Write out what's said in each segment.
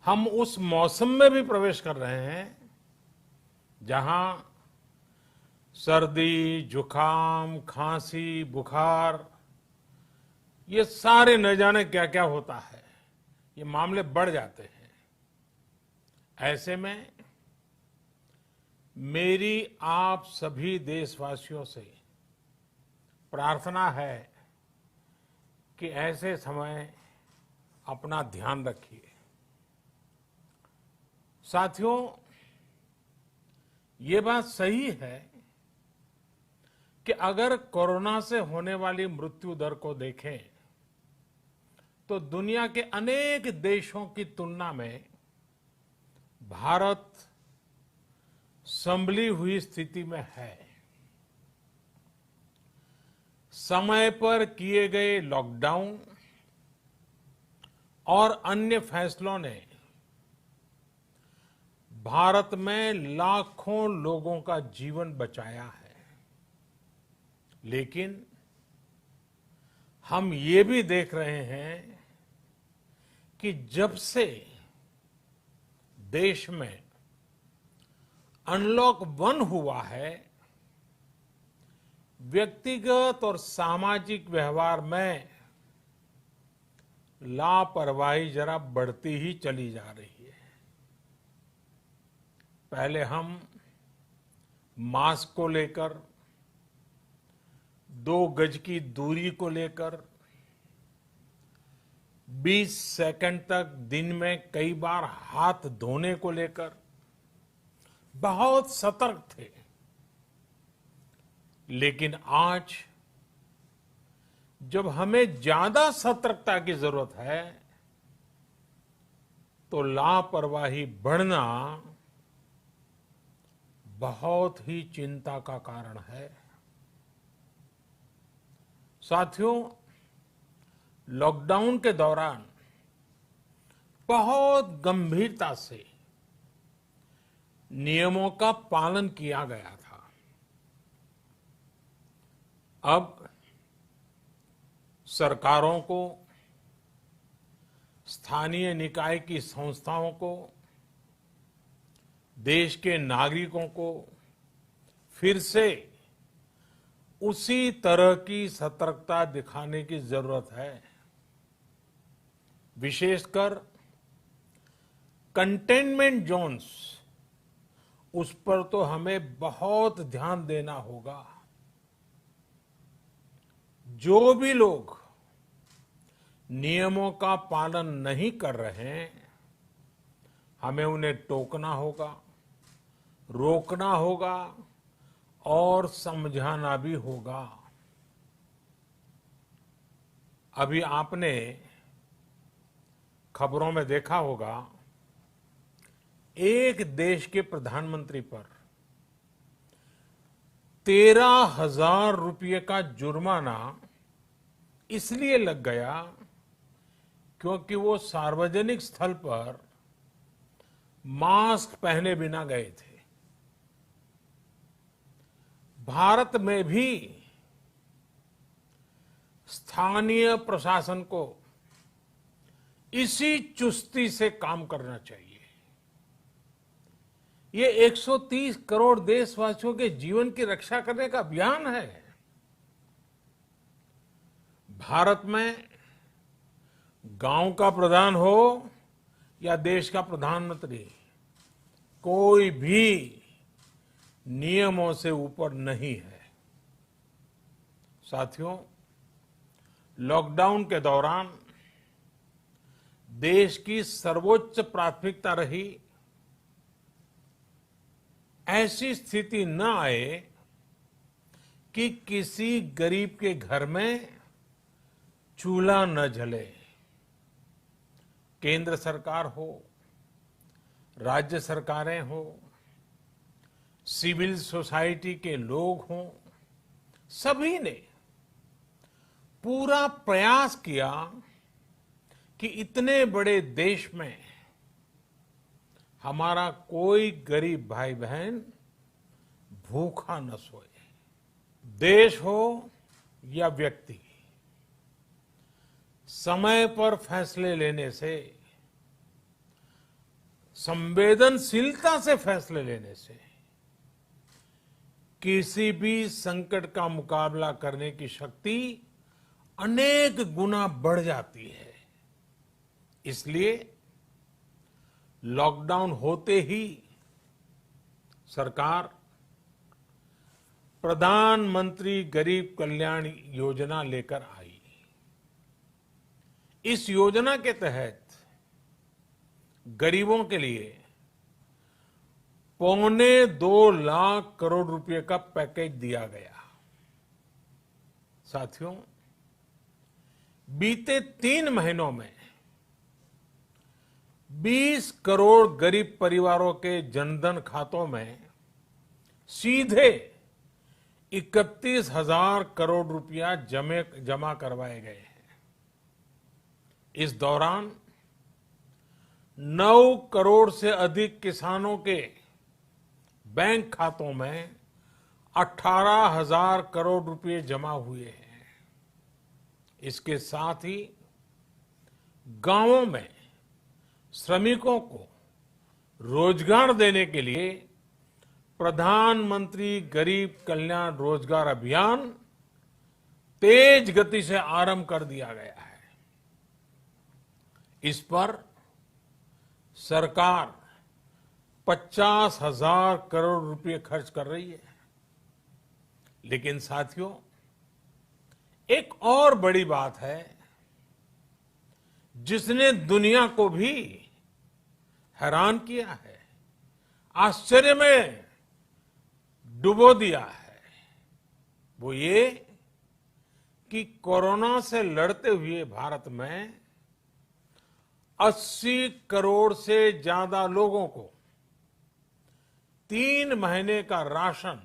हम उस मौसम में भी प्रवेश कर रहे हैं जहां सर्दी, जुकाम, खांसी, बुखार, ये सारे न जाने क्या क्या होता है, ये मामले बढ़ जाते हैं। ऐसे में मेरी आप सभी देशवासियों से प्रार्थना है कि ऐसे समय अपना ध्यान रखिए। साथियों, ये बात सही है कि अगर कोरोना से होने वाली मृत्यु दर को देखें तो दुनिया के अनेक देशों की तुलना में भारत संभली हुई स्थिति में है। समय पर किए गए लॉकडाउन और अन्य फैसलों ने भारत में लाखों लोगों का जीवन बचाया है, लेकिन हम ये भी देख रहे हैं कि जब से देश में अनलॉक 1 हुआ है, व्यक्तिगत और सामाजिक व्यवहार में लापरवाही जरा बढ़ती ही चली जा रही है। पहले हम मास्क को लेकर, 2 गज की दूरी को लेकर 20 सेकंड तक दिन में कई बार हाथ धोने को लेकर बहुत सतर्क थे, लेकिन आज जब हमें ज्यादा सतर्कता की जरूरत है तो लापरवाही बढ़ना बहुत ही चिंता का कारण है। साथियों, लॉकडाउन के दौरान बहुत गंभीरता से नियमों का पालन किया गया था। अब सरकारों को, स्थानीय निकाय की संस्थाओं को, देश के नागरिकों को फिर से उसी तरह की सतर्कता दिखाने की जरूरत है। विशेषकर कंटेनमेंट जोन्स, उस पर तो हमें बहुत ध्यान देना होगा। जो भी लोग नियमों का पालन नहीं कर रहे हैं, हमें उन्हें टोकना होगा, रोकना होगा और समझाना भी होगा। अभी आपने खबरों में देखा होगा, एक देश के प्रधानमंत्री पर 13,000 रुपये का जुर्माना इसलिए लग गया क्योंकि वो सार्वजनिक स्थल पर मास्क पहने बिना गए थे। भारत में भी स्थानीय प्रशासन को इसी चुस्ती से काम करना चाहिए। ये 130 करोड़ देशवासियों के जीवन की रक्षा करने का अभियान है। भारत में गांव का प्रधान हो या देश का प्रधानमंत्री, कोई भी नियमों से ऊपर नहीं है। साथियों, लॉकडाउन के दौरान देश की सर्वोच्च प्राथमिकता रही ऐसी स्थिति न आए कि किसी गरीब के घर में चूल्हा न जले। केंद्र सरकार हो, राज्य सरकारें हो, सिविल सोसाइटी के लोग हों, सभी ने पूरा प्रयास किया कि इतने बड़े देश में हमारा कोई गरीब भाई बहन भूखा न सोए। देश हो या व्यक्ति, समय पर फैसले लेने से संवेदनशीलता से फैसले लेने से किसी भी संकट का मुकाबला करने की शक्ति अनेक गुना बढ़ जाती है। इसलिए लॉकडाउन होते ही सरकार प्रधानमंत्री गरीब कल्याण योजना लेकर आई। इस योजना के तहत गरीबों के लिए 2.25 लाख करोड़ रुपए का पैकेज दिया गया। साथियों, बीते 3 महीनों में 20 करोड़ गरीब परिवारों के जनधन खातों में सीधे 31,000 करोड़ रुपया जमा करवाए गए हैं। इस दौरान 9 करोड़ से अधिक किसानों के बैंक खातों में 18,000 करोड़ रुपए जमा हुए हैं। इसके साथ ही गांवों में श्रमिकों को रोजगार देने के लिए प्रधानमंत्री गरीब कल्याण रोजगार अभियान तेज गति से आरंभ कर दिया गया है। इस पर सरकार 50,000 करोड़ रुपए खर्च कर रही है। लेकिन साथियों, एक और बड़ी बात है जिसने दुनिया को भी हैरान किया है, आश्चर्य में डुबो दिया है। वो ये कि कोरोना से लड़ते हुए भारत में 80 करोड़ से ज्यादा लोगों को 3 महीने का राशन,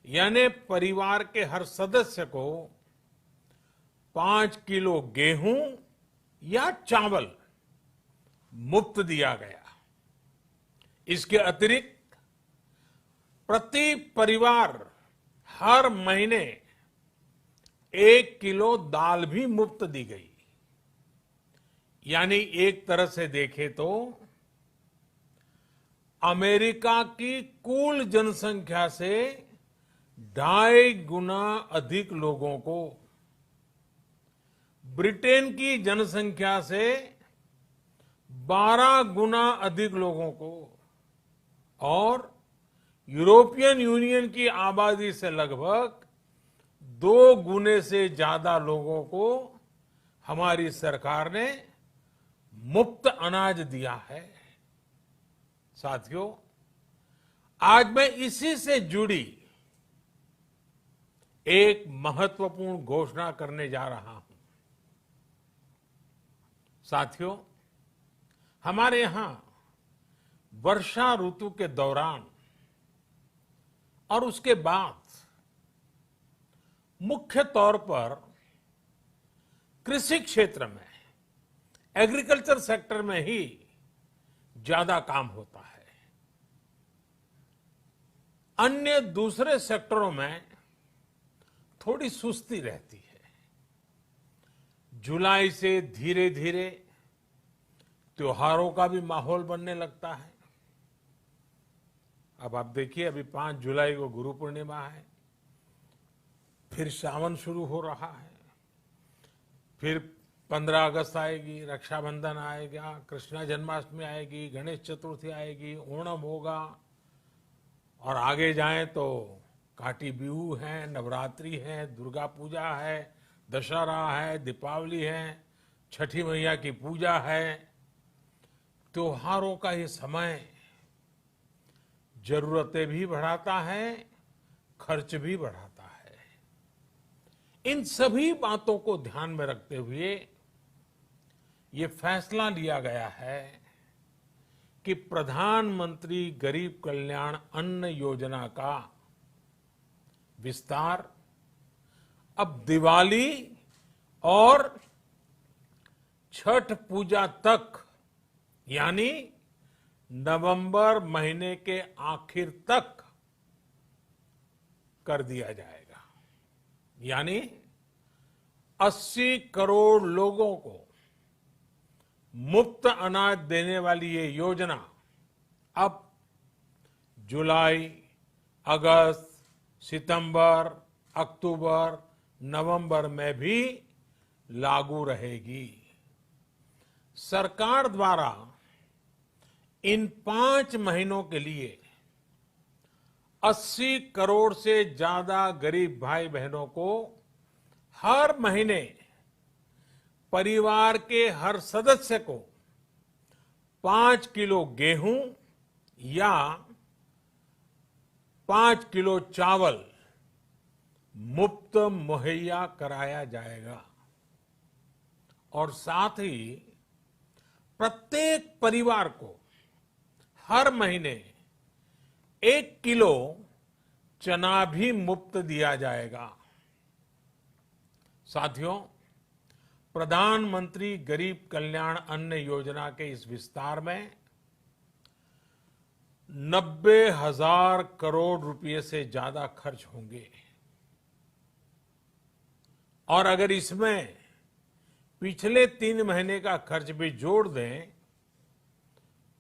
यानी परिवार के हर सदस्य को 5 किलो गेहूं या चावल मुफ्त दिया गया। इसके अतिरिक्त प्रति परिवार हर महीने 1 किलो दाल भी मुफ्त दी गई। यानी एक तरह से देखें तो अमेरिका की कुल जनसंख्या से 2.5 गुना अधिक लोगों को, ब्रिटेन की जनसंख्या से 12 गुना अधिक लोगों को और यूरोपियन यूनियन की आबादी से लगभग 2 गुने से ज्यादा लोगों को हमारी सरकार ने मुफ्त अनाज दिया है। साथियों, आज मैं इसी से जुड़ी एक महत्वपूर्ण घोषणा करने जा रहा हूं। साथियों, हमारे यहां वर्षा ऋतु के दौरान और उसके बाद मुख्य तौर पर कृषि क्षेत्र में, एग्रीकल्चर सेक्टर में ही ज्यादा काम होता है। अन्य दूसरे सेक्टरों में थोड़ी सुस्ती रहती है। जुलाई से धीरे धीरे त्योहारों का भी माहौल बनने लगता है। अब आप देखिए, अभी 5 जुलाई को गुरु पूर्णिमा है, फिर सावन शुरू हो रहा है, फिर 15 अगस्त आएगी, रक्षाबंधन आएगा, कृष्णा जन्माष्टमी आएगी, गणेश चतुर्थी आएगी, ओणम होगा और आगे जाएं तो काटी बिहू है, नवरात्रि है, दुर्गा पूजा है, दशहरा है, दीपावली है, छठी मैया की पूजा है। त्योहारों का ये समय जरूरतें भी बढ़ाता है, खर्च भी बढ़ाता है। इन सभी बातों को ध्यान में रखते हुए ये फैसला लिया गया है कि प्रधानमंत्री गरीब कल्याण अन्न योजना का विस्तार अब दिवाली और छठ पूजा तक, यानी नवंबर महीने के आखिर तक कर दिया जाएगा। यानी 80 करोड़ लोगों को मुफ्त अनाज देने वाली ये योजना अब जुलाई, अगस्त, सितंबर, अक्टूबर, नवंबर में भी लागू रहेगी। सरकार द्वारा इन 5 महीनों के लिए 80 करोड़ से ज्यादा गरीब भाई बहनों को हर महीने परिवार के हर सदस्य को 5 किलो गेहूं या 5 किलो चावल मुफ्त मुहैया कराया जाएगा और साथ ही प्रत्येक परिवार को हर महीने 1 किलो चना भी मुफ्त दिया जाएगा। साथियों, प्रधानमंत्री गरीब कल्याण अन्न योजना के इस विस्तार में 90,000 करोड़ रुपए से ज्यादा खर्च होंगे और अगर इसमें पिछले 3 महीने का खर्च भी जोड़ दें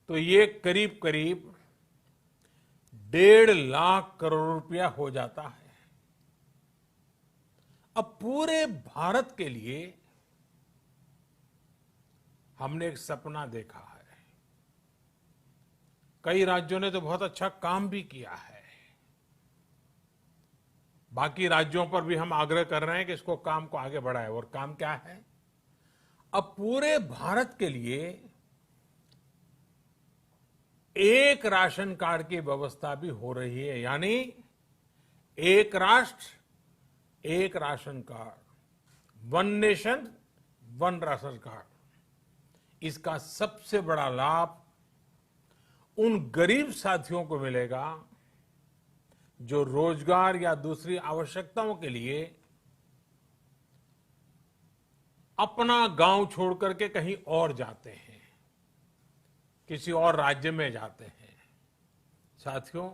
तो ये करीब करीब 1.5 लाख करोड़ रुपया हो जाता है। अब पूरे भारत के लिए हमने एक सपना देखा है। कई राज्यों ने तो बहुत अच्छा काम भी किया है। बाकी राज्यों पर भी हम आग्रह कर रहे हैं कि इसको काम को आगे बढ़ाएं। और काम क्या है? अब पूरे भारत के लिए एक राशन कार्ड की व्यवस्था भी हो रही है, यानी एक राष्ट्र एक ration card, one nation one ration card. इसका सबसे बड़ा लाभ उन गरीब साथियों को मिलेगा जो रोजगार या दूसरी आवश्यकताओं के लिए अपना गांव छोड़ करके कहीं और जाते हैं, किसी और राज्य में जाते हैं। साथियों,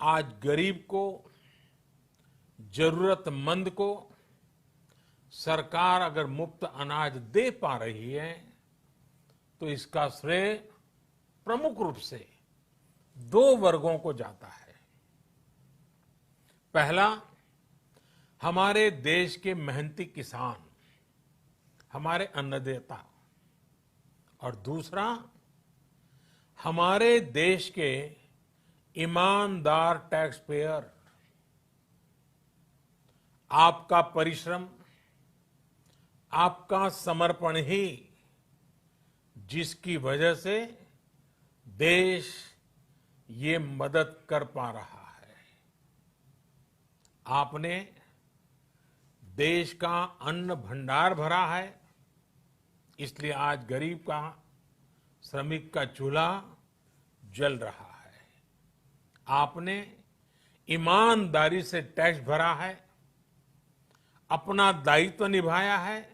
आज गरीब को, जरूरतमंद को सरकार अगर मुफ्त अनाज दे पा रही है तो इसका श्रेय प्रमुख रूप से 2 वर्गों को जाता है। पहला, हमारे देश के मेहनती किसान, हमारे अन्नदाता, और दूसरा हमारे देश के ईमानदार टैक्स पेयर। आपका परिश्रम, आपका समर्पण ही जिसकी वजह से देश ये मदद कर पा रहा है। आपने देश का अन्न भंडार भरा है, इसलिए आज गरीब का, श्रमिक का चूल्हा जल रहा है। आपने ईमानदारी से टैक्स भरा है, अपना दायित्व निभाया है,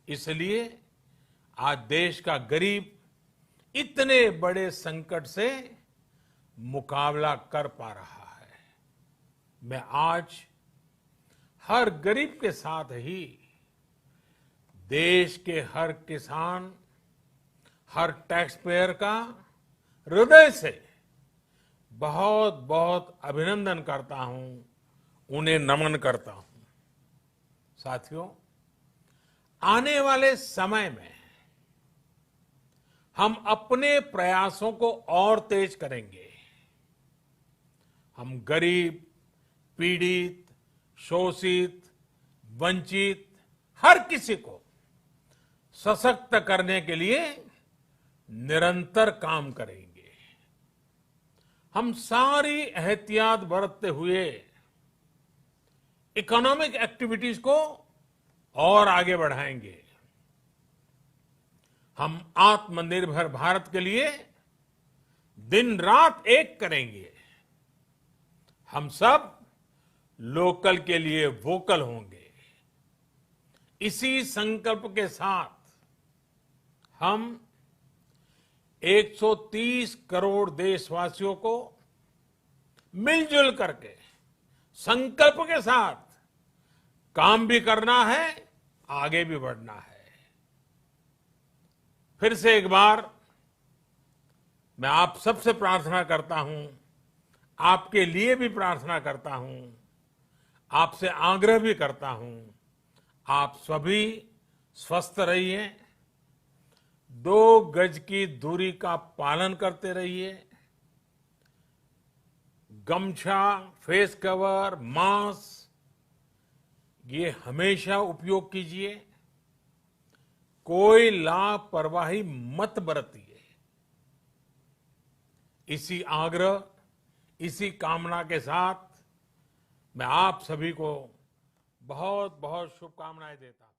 इसलिए आज देश का गरीब इतने बड़े संकट से मुकाबला कर पा रहा है। मैं आज हर गरीब के साथ ही देश के हर किसान, हर टैक्स पेयर का हृदय से बहुत बहुत अभिनंदन करता हूं, उन्हें नमन करता हूं। साथियों, आने वाले समय में हम अपने प्रयासों को और तेज करेंगे। हम गरीब, पीड़ित, शोषित, वंचित हर किसी को सशक्त करने के लिए निरंतर काम करेंगे। हम सारी एहतियात बरतते हुए इकोनॉमिक एक्टिविटीज को और आगे बढ़ाएंगे। हम आत्मनिर्भर भारत के लिए दिन रात एक करेंगे। हम सब लोकल के लिए वोकल होंगे। इसी संकल्प के साथ हम 130 करोड़ देशवासियों को मिलजुल करके संकल्प के साथ काम भी करना है, आगे भी बढ़ना है। फिर से एक बार मैं आप सबसे प्रार्थना करता हूं, आपके लिए भी प्रार्थना करता हूं, आपसे आग्रह भी करता हूं, आप सभी स्वस्थ रहिए, 2 गज की दूरी का पालन करते रहिए, गमछा, फेस कवर, मास्क ये हमेशा उपयोग कीजिए, कोई लापरवाही मत बरतिए। इसी आग्रह, इसी कामना के साथ मैं आप सभी को बहुत बहुत शुभकामनाएं देता हूं।